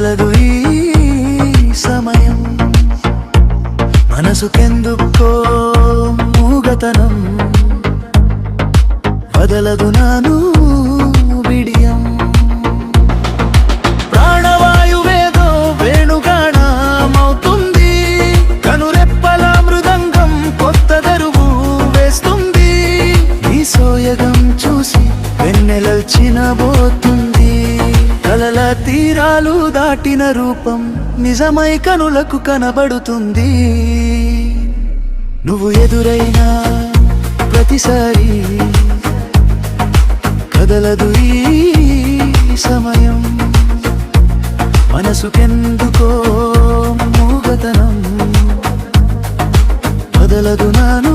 కదలదు ఈ సమయం, మనసుకెందుకో మూగతనం, వదలదు నాను బిడియం. ప్రాణవాయువేదో వేణుగానమవుతుంది, కనురెప్పల మృదంగం కొత్త దరువు వేస్తుంది. నీ సోయగం చూసి వెన్నెలల్చినబోతుంది, కలల తీరాలు దాటిన రూపం నిజమై కనులకు కనబడుతుంది. నువ్వు ఎదురైనా ప్రతిసారి కదలదు ఈ సమయం, మనసుకెందుకో మూగతనం, వదలదు నాను